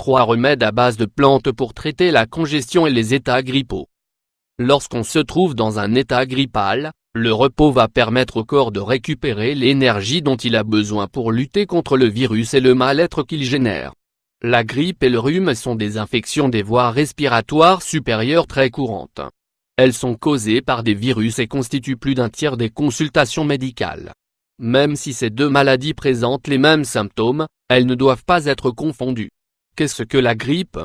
3 remèdes à base de plantes pour traiter la congestion et les états grippaux. Lorsqu'on se trouve dans un état grippal, le repos va permettre au corps de récupérer l'énergie dont il a besoin pour lutter contre le virus et le mal-être qu'il génère. La grippe et le rhume sont des infections des voies respiratoires supérieures très courantes. Elles sont causées par des virus et constituent plus d'un tiers des consultations médicales. Même si ces deux maladies présentent les mêmes symptômes, elles ne doivent pas être confondues. Qu'est-ce que la grippe ?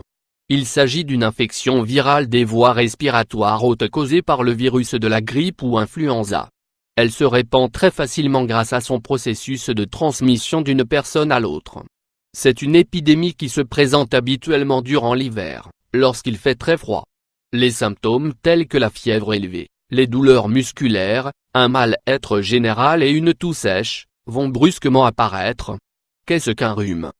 Il s'agit d'une infection virale des voies respiratoires hautes causée par le virus de la grippe ou influenza. Elle se répand très facilement grâce à son processus de transmission d'une personne à l'autre. C'est une épidémie qui se présente habituellement durant l'hiver, lorsqu'il fait très froid. Les symptômes tels que la fièvre élevée, les douleurs musculaires, un mal-être général et une toux sèche, vont brusquement apparaître. Qu'est-ce qu'un rhume ?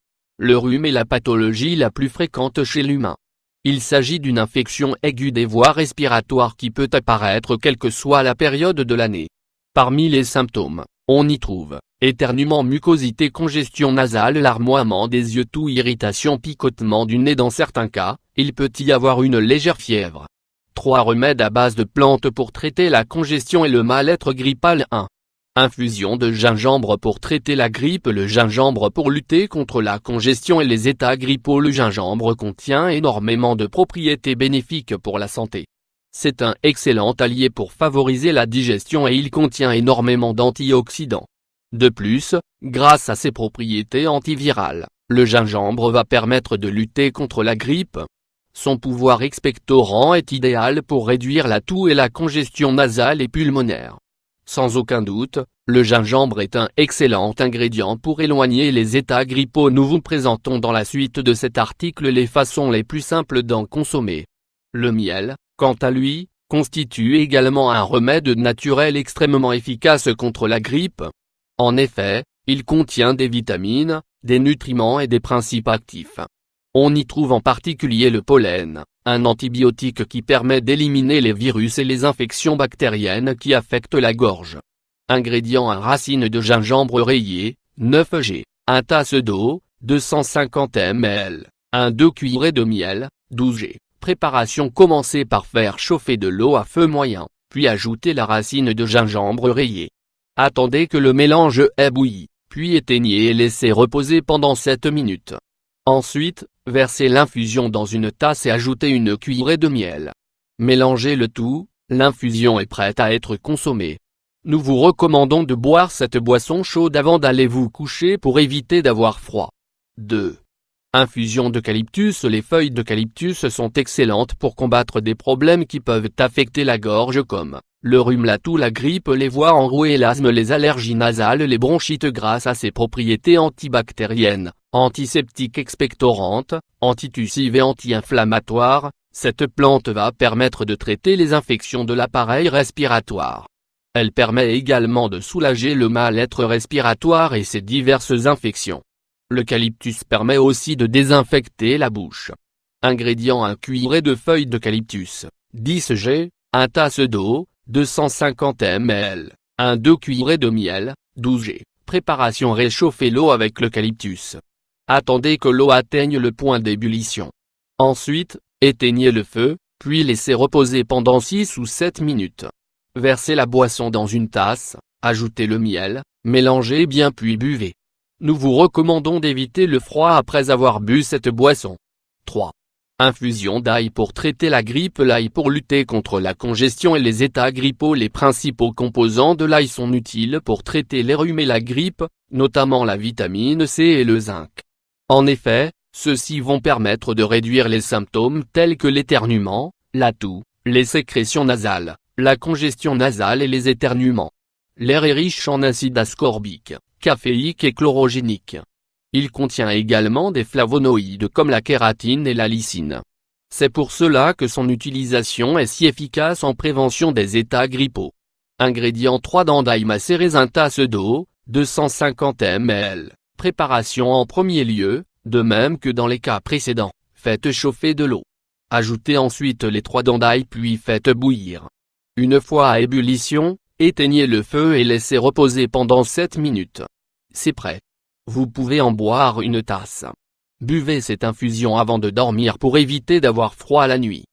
Le rhume est la pathologie la plus fréquente chez l'humain. Il s'agit d'une infection aiguë des voies respiratoires qui peut apparaître quelle que soit la période de l'année. Parmi les symptômes, on y trouve éternuement, mucosité, congestion nasale, larmoiement des yeux, toux, irritation, picotement du nez. Dans certains cas, il peut y avoir une légère fièvre. 3 remèdes à base de plantes pour traiter la congestion et le mal-être grippal. 1. Infusion de gingembre pour traiter la grippe. Le gingembre pour lutter contre la congestion et les états grippaux. Le gingembre contient énormément de propriétés bénéfiques pour la santé. C'est un excellent allié pour favoriser la digestion et il contient énormément d'antioxydants. De plus, grâce à ses propriétés antivirales, le gingembre va permettre de lutter contre la grippe. Son pouvoir expectorant est idéal pour réduire la toux et la congestion nasale et pulmonaire. Sans aucun doute, le gingembre est un excellent ingrédient pour éloigner les états grippaux. Nous vous présentons dans la suite de cet article les façons les plus simples d'en consommer. Le miel, quant à lui, constitue également un remède naturel extrêmement efficace contre la grippe. En effet, il contient des vitamines, des nutriments et des principes actifs. On y trouve en particulier le pollen, un antibiotique qui permet d'éliminer les virus et les infections bactériennes qui affectent la gorge. Ingrédients: 1 racine de gingembre rayée, 9 g, 1 tasse d'eau, 250 ml, 2 cuillerées de miel, 12 g. Préparation: commencez par faire chauffer de l'eau à feu moyen, puis ajoutez la racine de gingembre rayée. Attendez que le mélange ait bouilli, puis éteignez et laissez reposer pendant 7 minutes. Ensuite, versez l'infusion dans une tasse et ajoutez une cuillerée de miel. Mélangez le tout, l'infusion est prête à être consommée. Nous vous recommandons de boire cette boisson chaude avant d'aller vous coucher pour éviter d'avoir froid. 2. Infusion d'eucalyptus. Les feuilles d'eucalyptus sont excellentes pour combattre des problèmes qui peuvent affecter la gorge comme le rhume, la toux, la grippe, les voies enrouées, l'asthme, les allergies nasales, les bronchites. Grâce à ses propriétés antibactériennes, antiseptiques, expectorantes, antitussives et anti-inflammatoires, cette plante va permettre de traiter les infections de l'appareil respiratoire. Elle permet également de soulager le mal-être respiratoire et ses diverses infections. L'eucalyptus permet aussi de désinfecter la bouche. Ingrédients: 1 cuillerée de feuilles d'eucalyptus, 10 g, 1 tasse d'eau, 250 ml, 2 cuillerées de miel, 12 g. Préparation: réchauffez l'eau avec l'eucalyptus. Attendez que l'eau atteigne le point d'ébullition. Ensuite, éteignez le feu, puis laissez reposer pendant 6 ou 7 minutes. Versez la boisson dans une tasse, ajoutez le miel, mélangez bien puis buvez. Nous vous recommandons d'éviter le froid après avoir bu cette boisson. 3. Infusion d'ail pour traiter la grippe. L'ail pour lutter contre la congestion et les états grippaux. Les principaux composants de l'ail sont utiles pour traiter les rhumes et la grippe, notamment la vitamine C et le zinc. En effet, ceux-ci vont permettre de réduire les symptômes tels que l'éternuement, la toux, les sécrétions nasales, la congestion nasale et les éternuements. L'air est riche en acide ascorbique, caféique et chlorogénique. Il contient également des flavonoïdes comme la kératine et la lysine. C'est pour cela que son utilisation est si efficace en prévention des états grippaux. Ingrédients: 3 dents d'ail macérées, 1 tasse d'eau, 250 ml. Préparation: en premier lieu, de même que dans les cas précédents, faites chauffer de l'eau. Ajoutez ensuite les 3 dents d'ail puis faites bouillir. Une fois à ébullition, éteignez le feu et laissez reposer pendant 7 minutes. C'est prêt. Vous pouvez en boire une tasse. Buvez cette infusion avant de dormir pour éviter d'avoir froid la nuit.